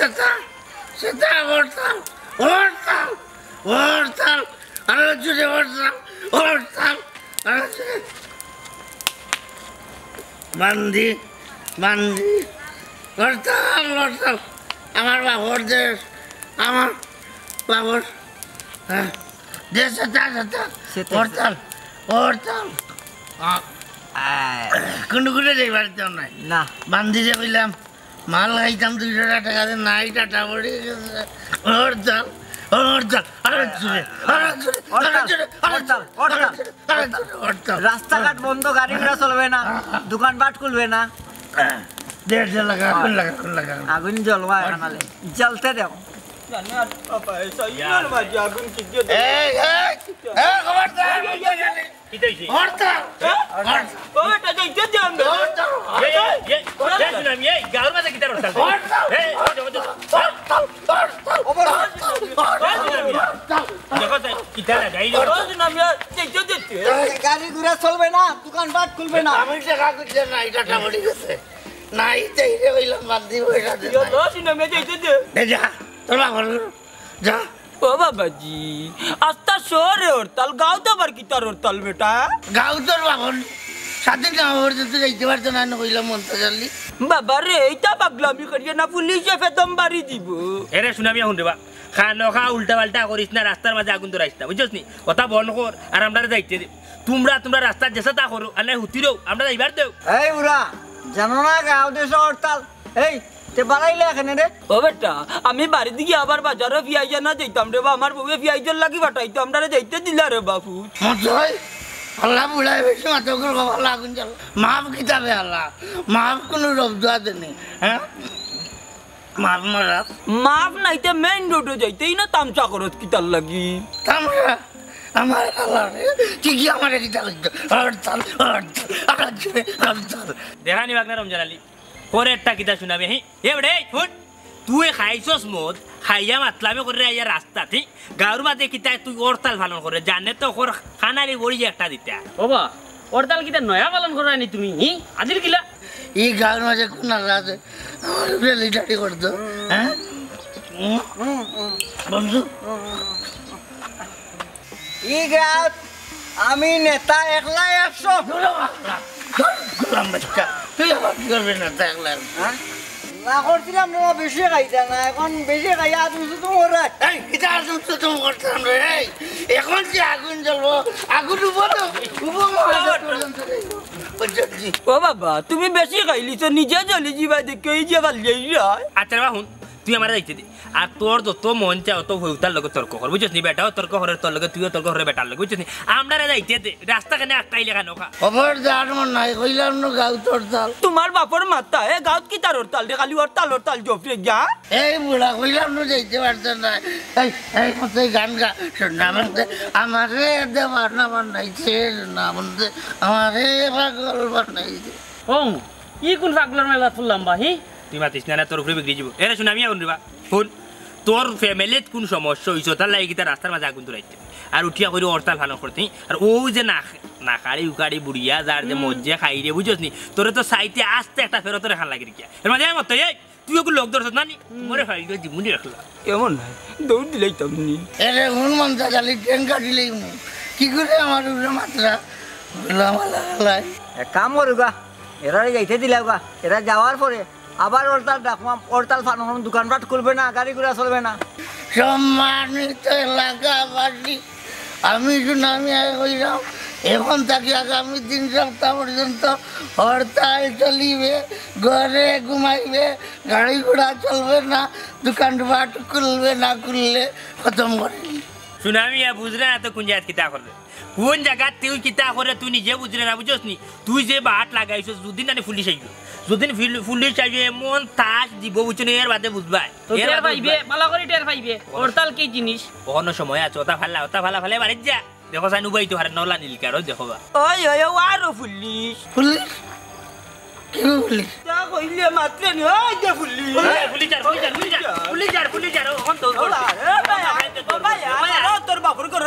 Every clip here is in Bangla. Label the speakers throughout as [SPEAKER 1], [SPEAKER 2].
[SPEAKER 1] সেটা সেটা হরতাল হরতাল হরতাল আরো জুড়ে হরতাল হরতাল আরো জুড়ে বান্দি বান্দি হরতাল হরতাল আমার বাবর দেশ আমার বাবর হ্যাঁ দেশ সেটা সেটা হরতাল হরতাল কোনো কোনো যাই বাড়িতে নাই না বান্দি যে বললাম মাল খাইতাম 200 টাকা দিয়ে নাই টাটা পড়ে গেছে হরতাল হরতাল
[SPEAKER 2] রাস্তাঘাট বন্ধ গাড়ি ঘোড়া চলবে না দোকানপাট খুলবে না আগুন জ্বলবা এখানে জ্বলতে দেও গাড়ি ঘোড়া চলবে না দোকানপাট খুলবে না
[SPEAKER 1] আমি টাকা করছে না এটা টাকা গেছে নাই চাইলে হইলাম বান্দি পয়সা দে যা তোর বাবা যা
[SPEAKER 3] ও বাবাজি আস্তা শহরে হরতাল গাঁও তো আবার কিতার হরতাল বেটা
[SPEAKER 1] গাঁও তোর বাবন সাথে গাঁও হরতে যাইতে পারতো না কইলাম মনটা জানলি
[SPEAKER 3] বাবা রে এইটা পাগলামি করিয়ে না পুলিশে ফেদম বাড়ি দিব
[SPEAKER 4] এরে শুনামি এখন দেবা খানো খা উল্টা পাল্টা করিস না রাস্তার মাঝে আগুন ধরাইস না বুঝছিস নি কথা বন্ধ কর আর আমরা যাইতে দে তোমরা রাস্তার যেসা তা করো আর নাই হুতিরও আমরা যাইবার দেও
[SPEAKER 2] এই বুড়া জানো না গাঁও দেশে হরতাল এই তে বাড়াইলে এখানে রে
[SPEAKER 3] ও বেটা আমি বাড়ি দিকে আবার বাজারে ফিয়াইয়া না যাইতাম রে বা আমার বউয়ে ফিয়াইজের লাগি বাটাইতো আমরা যাইতে দিলা রে বাপু
[SPEAKER 1] মজয় আল্লাহ বুড়াই বেশি মাথা করে বাবা আগুন জ্বাল মাফ কিতাবে আল্লাহ মাফ কোনো রব দোয়া দেনি হ্যাঁ মাফ মারা
[SPEAKER 3] মাফ নাইতে মেইন রোডে যাইতেই না তামচা করত কিতার লাগি
[SPEAKER 1] তামরা আমার আল্লাহ ঠিকই আমার কিতা লাগতো হরতাল হরতাল হরতাল
[SPEAKER 4] দেখানি বাগনা রমজান আলী পরে একটা কিতা শুনাবে হ্যাঁ এবারে ফুট তুই খাইছস মদ খাইয়া মাতলামে করে আইয়া রাস্তা ঠিক গাঁর মাঝে কিতা তুই হরতাল পালন করে জানে তো ওর খানারি বড়ি একটা দিতা
[SPEAKER 5] বাবা হরতাল কিতা নয়া পালন করানি তুমি হি আজির কিলা
[SPEAKER 1] এই গাঁর মাঝে কোন রাতে আমার উপরে লিটারি করতো হ্যাঁ বন্ধু
[SPEAKER 2] ই গাঁত আমি নেতা একলা 100
[SPEAKER 1] তুই আবার কি করবি না দেখলে
[SPEAKER 2] না করছিলাম না বেশি খাইতা না এখন বেশি খাইয়া তুমি তো মরে
[SPEAKER 1] এটা আর তুমি করতাম রে এখন যে আগুন জ্বলবো আগুন বলো
[SPEAKER 3] ও বাবা তুমি বেশি খাইলি তো নিজে জ্বলি যাবা দেখে এই যে গাল যাই
[SPEAKER 4] আচ্ছা বাবা শুন তুই আমার যাইতে দে আর তোর যত মন চাও তো হইতার লগে তর্ক কর বুঝছিস নি বেটাও তর্ক করে তোর লগে তুইও তর্ক করে বেটার লগে বুঝছিস নি আমরা যাইতে দে রাস্তা কেন একটাই লেখা নখা
[SPEAKER 1] খবর যার মন নাই কইলাম না গাঁও হরতাল
[SPEAKER 3] তোমার বাপর মাথা এ গাঁত কি তার হরতাল রে খালি হরতাল জফরে গা
[SPEAKER 1] এই বুড়া কইলাম না যাইতে পারতো না এই মতো গান গা শুননা মধ্যে আমারে দেওয়ার না বানাইছে না মধ্যে আমারে পাগল বানাইছে
[SPEAKER 5] ও ই কোন পাগলার মেলা ফুললাম বা হি
[SPEAKER 4] তুই মাতিস না তোর উপরে বিক্রি যাব এরে শুন আমি আগুন দিবা শুন তোর ফ্যামিলিত কোন সমস্যা হইছে তার লাগি তার রাস্তার মাঝে আগুন ধরাইতে আর উঠিয়া করে হরতাল পালন করতে আর ও যে না খাড়ি উকাড়ি বুড়িয়া যার যে মজ্জে খাই রে বুঝছিস নি তোরে তো সাইতে আসতে একটা ফেরত রেখান লাগি রিয়া এর মাঝে মত এই তুই ওকে লোক ধরছ না নি মরে ফাইল দিয়ে জীবনি রাখলা
[SPEAKER 3] এমন নাই দৌড় দিলাই তুমি
[SPEAKER 1] এরে হুন জালি ট্রেন কাটিলেই কি করে আমার উপরে মাত্রা বললাম
[SPEAKER 2] এক কাম করুগা এরা যাইতে দিলাগা এরা যাওয়ার পরে আবার হরতাল ডাকমাম হরতাল ফানুন দোকানপাট খুলবে না গাড়ি ঘোড়া চলবে না
[SPEAKER 1] সম্মানিত এলাকাবাসী আমি শুনামি কইলাম এখন থাকি আগামী 3 সপ্তাহ পর্যন্ত হরতাল চলিবে ঘরে ঘুমাইবে গাড়ি ঘোড়া চলবে না দোকানপাট খুলবে না খুললে খতম করে
[SPEAKER 4] শুনামি বুঝলে না তো কোন জায়গা কিতা করবে কোন জায়গা তুই কিতা করে তুই নিজে বুঝলে না বুঝছিস নি তুই যে বাট লাগাইছ যদি না পুলিশ আইবে যদি পুলিশ আইবে এমন তাস দিব বুঝছিস এর বাদে বুঝবাই
[SPEAKER 5] এর পাইবে ভালো করে টের পাইবে হরতাল কি জিনিস
[SPEAKER 4] কোনো সময় আছে ওটা ভালা ফেলে বাড়ি যা দেখো সাইনু বাই তো হারে নলা নীলকার দেখো বা
[SPEAKER 3] ওই আরো পুলিশ
[SPEAKER 1] পুলিশ কি পুলিশ
[SPEAKER 3] যা কইলে মাত্র নি ওই যে পুলিশ
[SPEAKER 4] পুলিশ অন তো
[SPEAKER 3] তোর বাপর করে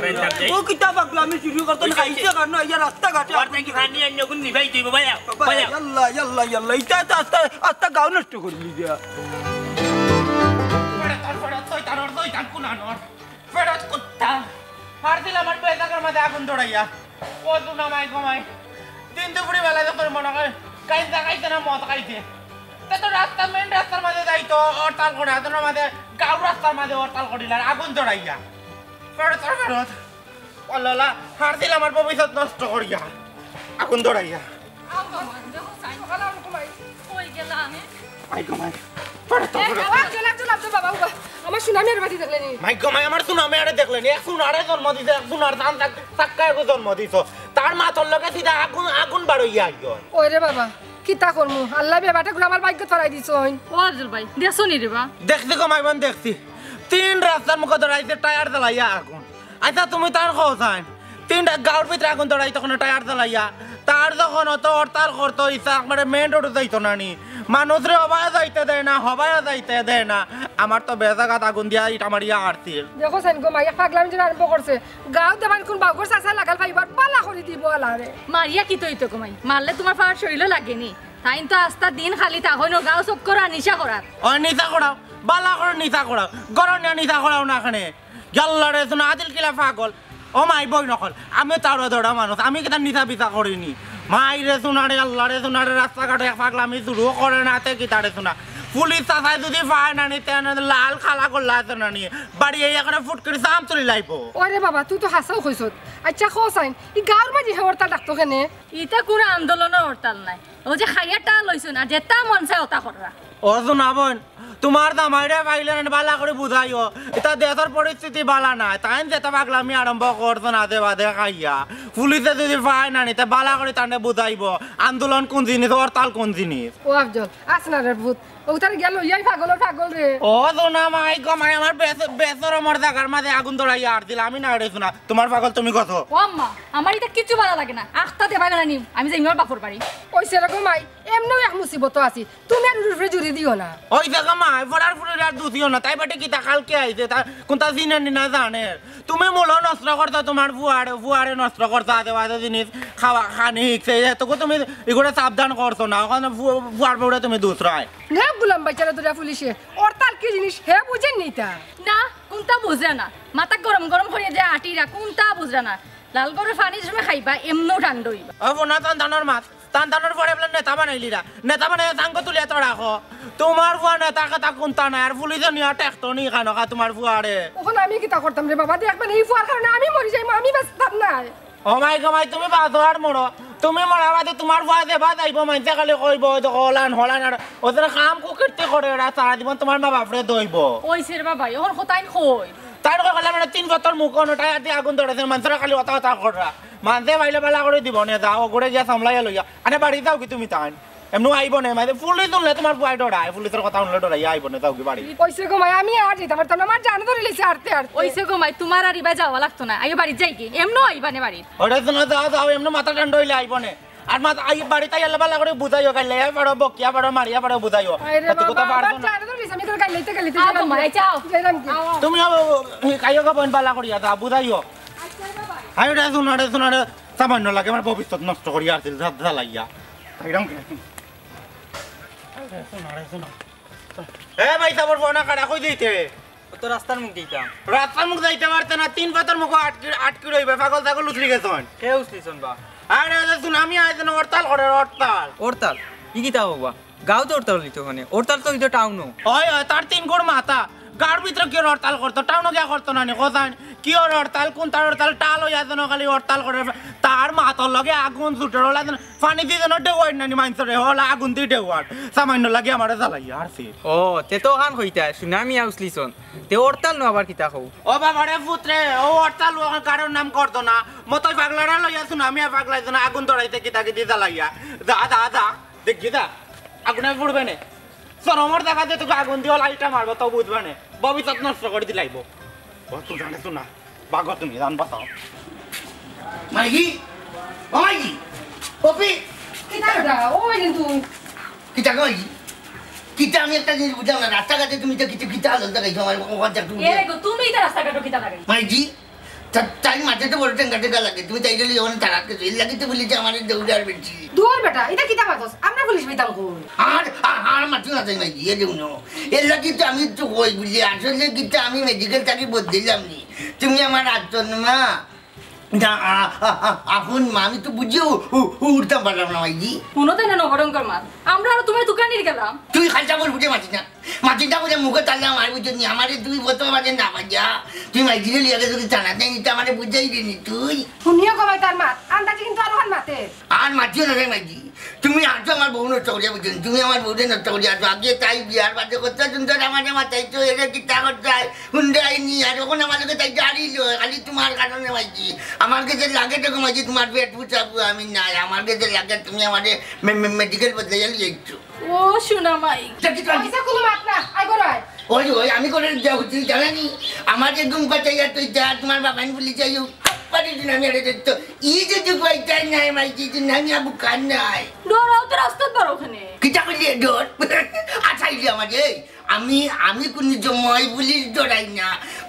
[SPEAKER 4] রাইন থাক যাই
[SPEAKER 3] ও কিতা পাগলামি শুরু করতো খাইছে কারণ এই রাস্তা ঘাটে
[SPEAKER 4] আর নাকি খানি আন্য কোন নিভাই তুই বাবা বাবা
[SPEAKER 3] ইয়াল্লা ইয়াল্লা ইয়াল্লা এটা তো আস্তে আস্তে গাও নষ্ট করলি দিয়া
[SPEAKER 1] ফেরত কুত্তা হার দিল আমার বেজাকার মাঝে আগুন দৌড়াইয়া ও তু নামাই কমাই দিন দুপুরি বেলা যখন মনে করে কাইতে খাইতে না মদ খাইতে তা তো রাস্তা মেন রাস্তার মাঝে যাইতো হরতাল করে হাতের মাঝে গাঁও রাস্তার মাঝে হরতাল করিল আর আগুন দৌড়াইয়া ফেরত ফেরত অল্লাহ হার দিল আমার ভবিষ্যৎ নষ্ট করিয়া আগুন দৌড়াইয়া আই কমাই ফেরত ফেরত
[SPEAKER 6] আমার সুনামের বাড়ি দেখলে নি
[SPEAKER 1] মাইক মাই আমার সুনামে আরে দেখলেন এক সুনারে জন্ম দিছে এক সুনার ধান চাক্কায় জন্ম দিছ তার মাথার লগে সিধা আগুন আগুন বাড়ইয়া আইয়
[SPEAKER 6] ওই রে বাবা কিতা করমু আল্লাহ বেবাটা গুলো আমার ভাগ্য ফরাই দিছ
[SPEAKER 7] ও আফজল ভাই দেখছো নি রে বা
[SPEAKER 1] দেখছি কমাইবান দেখছি তিন রাস্তার মুখে ধরাইছে টায়ার জ্বালাইয়া আগুন আচ্ছা তুমি তার খোঁজান তিনটা গাঁর ভিতরে আগুন ধরাই তখন টায়ার জ্বালাইয়া তার যখন অত হরতাল করতো ইচ্ছা একবারে মেন রোডে যাইতো না নি মানুষরে হবায় যাইতে দেয় না হবায় যাইতে দেয় না আমার তো বেজাগাত আগুন দিয়া ইটা মারিয়া আরতির
[SPEAKER 6] দেখো সাইন গো মাইয়া পাগলামি যেন আরম্ভ করছে গাঁও দেবান কোন বাগর চাচা লাগাল পাইবার পালা করে দিব আলারে
[SPEAKER 7] মারিয়া কি তৈতো কমাই মারলে তোমার পাওয়ার শরীরও লাগেনি তাই তো আস্তা দিন খালি তাহই ন গাও চক্কর আনিসা করার
[SPEAKER 1] ও নিচা করাও বালা করে নিচা করাও গরম নিচা করাও না এখানে জাল্লারে শোনা আদিল কিলা পাগল ও মাই বই নকল আমি তাড়া দৌড়া মানুষ আমি কেন নিচা পিছা করিনি মাই রে শোনারে আল্লাহ রে শোনারে রাস্তাঘাটে পাগলা আমি শুরু করে না তে কি তারে শোনা পুলিশ চাচাই যদি পায় না নিতে লাল খালা করলা আছে না নিয়ে বাড়ি এই এখানে ফুট করে সাম তুলি লাইব
[SPEAKER 6] ওই রে বাবা তুই তো হাসাও কইছ আচ্ছা খো সাইন ই গাঁর মাঝে হরতাল ডাকতো কেনে
[SPEAKER 7] ইটা কোনো আন্দোলনের হরতাল নাই ও যে খাইয়াটা লইছুন আর যেটা মন চায় ওটা কররা
[SPEAKER 1] ও শোনা বোন তোমার দামাইরে পাইলে বালা করে বুঝাইও এটা দেশের পরিস্থিতি বালা নাই তাই যেটা পাগলামি আরম্ভ করছো না দে বাদে খাইয়া পুলিশে যদি পায় না নিতে বালা করে তানে বুঝাইব আন্দোলন কোন জিনিস হরতাল কোন জিনিস
[SPEAKER 6] ও আফজল আসনারের ভূত ও তার গেল ইয়াই পাগল রে
[SPEAKER 1] ও শোনা মাই গমাই আমার বেসর মর জায়গার মাঝে আগুন ধরাইয়া আর দিল আমি না রে শোনা তোমার পাগল তুমি কত
[SPEAKER 7] ও আম্মা আমার এটা কিছু ভালো লাগে না আখতা দেবা গেল নিম আমি যে ইমার বাপর বাড়ি
[SPEAKER 6] ওই সেরকম মাই এমনিও এক মুসিবত আছি তুমি আর রুফে জুড়ি দিও না
[SPEAKER 1] ওই জায়গা মাই ফরার ফুলের আর দুসিও না তাই বাটে কি তা কালকে আইছে তা কোনটা জিনে না জানে তুমি মূল নষ্ট করতো তোমার ফুয়ারে নষ্ট করতো আদে বাদে জিনিস খাওয়া খানি হিকছে এতকে তুমি এগুলো সাবধান করছো না ওখানে ফুয়ার পরে তুমি দুসরায়
[SPEAKER 6] না গুলাম বাইচারা তোরা পুলিশে হরতাল কি জিনিস হে বুঝেন নি তা
[SPEAKER 7] না কোনটা বুঝরা না মাথা গরম গরম করিয়া যায় আটিরা কোনটা বুঝরা না লাল গরম পানি সময় খাইবা এমনও ঠান্ডা হইবা
[SPEAKER 1] ও না টান মাছ টান পরে বলে নেতা বানাইলিরা নেতা বানাই সাঙ্গ তুলিয়া তো রাখো তোমার ফুয়া নেতা কথা কোনটা নাই আর পুলিশে নিয়ে টেক্টো নি খানো তোমার ফুয়ারে
[SPEAKER 6] ওখানে আমি কিতা করতাম রে বাবা দেখবেন এই ফুয়ার কারণে আমি মরি যাই আমি বাঁচতাম না
[SPEAKER 1] ও মাই গমাই তুমি বাঁচো আর মরো তুমি মরা বাদে তোমার ফুয়া দেবা যাইব মানুষে খালি কইব হলান আর ওদের কাম কুকিরতে করে ওরা সারা জীবন তোমার মা বাপরে দইব
[SPEAKER 7] ওই সের বাবা এখন কোথায় কই
[SPEAKER 1] তার কইলে মানে 3 বছর মুখ নটাই আদি আগুন ধরেছে মানুষরা খালি কথা করা মানুষে বাইলে বালা করে দিব না যাও করে যা সামলাইয়া লইয়া আরে বাড়ি যাও কি তুমি তাই এমনি আইব না মানে পুলিশ শুনলে তোমার বুয়াই ডরায় পুলিশের কথা শুনলে ডরাই আইব না যাও কি বাড়ি
[SPEAKER 6] কইছে গো মাই আমি আর যেতে পারতাম না আমার জানা ধরে লিছে আরতে
[SPEAKER 7] ওইসে গো মাই তোমার আর ইবা যাওয়া লাগতো না আইও বাড়ি যাই কি এমনো আইবা নে বাড়ি
[SPEAKER 1] ওটা শোনা যাও এমনি মাথা ঠান্ডা হইলে আইব না আর মাথা আই বাড়িতে আইলে বালা করে বুঝাইও গাইলে পারো বকিয়া পারো মারিয়া পারো বুঝাইও
[SPEAKER 6] আরে
[SPEAKER 1] এত কথা
[SPEAKER 6] বাবা
[SPEAKER 1] পারছো
[SPEAKER 6] আমার
[SPEAKER 1] না
[SPEAKER 6] জানা ধরে লিছে আমি তোর গাইতে
[SPEAKER 7] আও মাই যাও
[SPEAKER 6] যাইলাম কি
[SPEAKER 1] তুমি কাইও কা বন বালা করিয়া দাও বুঝাইও আইও রে শোনা সামান্য লাগে আমার ভবিষ্যৎ নষ্ট করিয়া আসছিল জ্বালাইয়া তাইরাম কি এ ভাই সাবর ফোনা কাটা কই দিতে
[SPEAKER 2] তো রাস্তার মুখ দিতাম
[SPEAKER 1] রাস্তার মুখ যাইতে পারতে না 3 পাতার মুখ আটকি রইবে পাগল ছাগল উছলি গেছন
[SPEAKER 2] কে উঠলিছন বা
[SPEAKER 1] আরে শুন আমি আইজন হরতাল করে হরতাল
[SPEAKER 2] হরতাল ই কিতা হবা গাঁও তো হরতাল লিতো মানে হরতাল তো ইতো টাউনও
[SPEAKER 1] ওই তার 3 গোড় মাথা গার ভিতরে কি হরতাল করতো টাউন গিয়া করতো না নি কোথায় কি হরতাল কোন তার হরতাল টাল হইয়া যেন খালি হরতাল করে তার মাথার লগে আগুন ছুটে হলা পানি দিয়ে যেন ডেওয়ার নানি মাইনসরে হলা আগুন দিয়ে ডেওয়ার সামান্য লাগে আমারে জ্বালাইয়া আরছি
[SPEAKER 2] ও তে তো খান হইতা সুনামি আউসলিছন তে হরতাল নো আবার কিতা হও
[SPEAKER 1] ও বাবারে পুত্রে ও হরতাল কারোর নাম করতো না মতই পাগলারা লইয়া শুনামি পাগলাই যেন আগুন ধরাইতে কিতা কি জ্বালাইয়া যা দেখি দা আগুনে পড়বে না সরমর দেখা দিয়ে তোকে আগুন দিয়ে লাইটটা মারবো তো বুঝবে না ভবিষ্যৎ নষ্ট করে দিলাইব ও তুই জানে শোনা বাঘ তুমি জান বাতাও মাইকি ও মাইকি কপি
[SPEAKER 6] কিতা রে ওই কিন্তু
[SPEAKER 1] কিটা কই কিটা আমি একটা জিনিস বুঝলাম না রাস্তাঘাটে তুমি তো কিটা আলো দেখাইছো আমার ওখান থেকে তুমি
[SPEAKER 7] এ গো তুমি এটা রাস্তা কাটো কিতা লাগে
[SPEAKER 1] মাইকি তাই
[SPEAKER 8] মাঝে তো বড় টেঙ্গা টেঙ্গা লাগে তুমি তাই গেলে যখন তারাত কিছু এর লাগে তো বলি যে আমার দৌড়ার বেশি
[SPEAKER 6] দূর বেটা এটা কিতা মাতস আমরা পুলিশ বিতাম কই
[SPEAKER 8] আর মাত্র না তাই মাই দিয়ে দেউনো এর লাগে তো আমি তো কই বুঝলি আসলে কিন্তু আমি মেডিকেল চাকরি বদলাম নি তুমি আমার আচরণ মা না এখন মা আমি তো বুঝিও উঠতাম পারলাম না মাইজি
[SPEAKER 7] শুনো তাই না নবরঙ্গর মাত আমরা আর তোমার দোকানে গেলাম
[SPEAKER 8] তুই খালসা বল বুঝে মাটিটা বুঝে মুখে তাহলে আমার বুঝনি আমারে তুই বলতে মাঝে না বাজা তুই মাইজিরে লিয়াকে যদি জানাতে নিতে আমারে বুঝাই দিনি তুই
[SPEAKER 6] শুনিও কমাই তার মাত আন্দাজি কিন্তু আরো হান মাতে
[SPEAKER 8] আর মাটিও না রে মাইজি তুমি আছো আমার বউ নষ্ট করিয়া বুঝছেন তুমি আমার বউরে নষ্ট করিয়া আছো আগে তাই বিয়ার বাদে করতে সুন্দর আমাদের মাথায় তো এর কিতা করতে হুন্ডাই নি আর ওখান আমাদেরকে তাই জারিল খালি তোমার কারণে মাইজি আমার কাছে লাগে তো মাইজি তোমার পেট পুচাবো আমি নাই আমার কাছে লাগে তুমি আমাদের মেডিকেল বদলে যাইছো
[SPEAKER 7] ও শোনা মাই
[SPEAKER 6] পয়সা কোনো মাত না আই গরাই
[SPEAKER 8] ওই আমি করে যাচ্ছি জানানি আমার যে ঘুম পাতে যা তুই যা তোমার বাবান বলি যাইও পারি দিন আমি আরে তো ই যে তুই কইতাই নাই মাইজি তুই আমি আবু কান নাই
[SPEAKER 7] ডরাও তো রাস্তা পার ওখানে
[SPEAKER 8] কিটা কইলি ডর আচ্ছা এই আমারে আমি কোন জমাই পুলিশ ডরাই না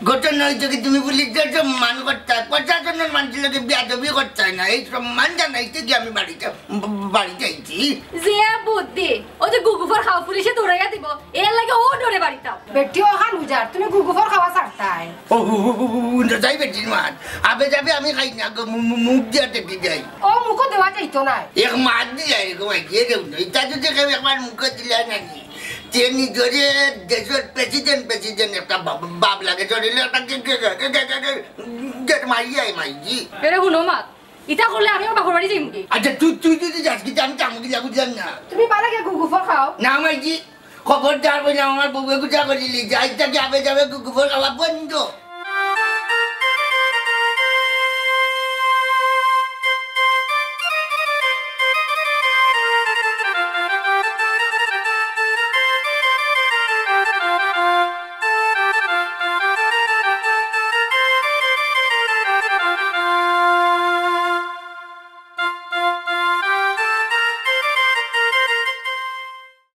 [SPEAKER 8] ঘটনা হয়েছে কি তুমি পুলিশ সম্মান করতে প্রশাসনের মানুষের বিয়াদবি করতে না এই সম্মান জানাইতে কি আমি বাড়িতে আইছি
[SPEAKER 7] যে বুদ্ধি ও যে গুগুফার খাওয়া পুলিশে দৌড়াইয়া দিব এর লাগে ও ডরে বাড়িতাম
[SPEAKER 6] বেটি ও হান উজার তুমি গুগুফর খাওয়া ছাড়তাই
[SPEAKER 8] ও যাই বেটির মাছ আবে যাবে আমি খাই না মুখ দিয়ে টেকে যাই
[SPEAKER 6] ও মুখো দেওয়া যাইতো না
[SPEAKER 8] এক মাছ দিয়ে গিয়ে দেব না এটা যদি কেউ একবার মুখে দিলে নাকি যে নিজরে দেশের প্রেসিডেন্ট একটা বাপ লাগে চলিলে একটা মাইয়াই মাইজি
[SPEAKER 7] এরে শুনো মাত ইটা করলে আমিও বাপর বাড়ি যাইম কি
[SPEAKER 8] আচ্ছা তুই যদি যাস কি আমি চামুকি লাগু যান না
[SPEAKER 6] তুমি পালাকে গুগুফর খাও
[SPEAKER 8] না মাইজি খবরদার বলে আমার বউকে গুজা করিলি যাই তাকে আবে যাবে গোবর খাওয়া বন্ধ